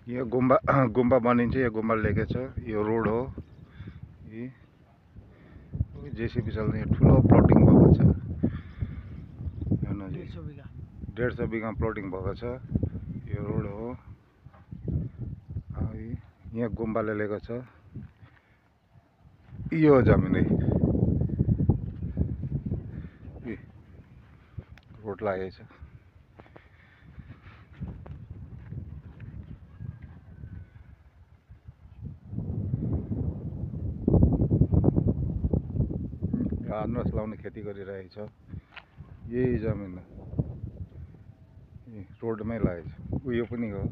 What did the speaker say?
यो गुम्बा गुम्बा बनिन्छ। यो गुम्बा लेके छ। यो रोड हो। जेसीबी चल्ने ठुलो प्लटिङ भएको छ। 150 बिघा प्लटिङ भएको छ। यो रोड हो। यहाँ गुम्बाले लिएको छ। यो जमिन रोड लागेको छ। आनरस लाउने खेती गरिरहेको छ। यही जमिन रोडमै लागेको छ। उयो पनि हो।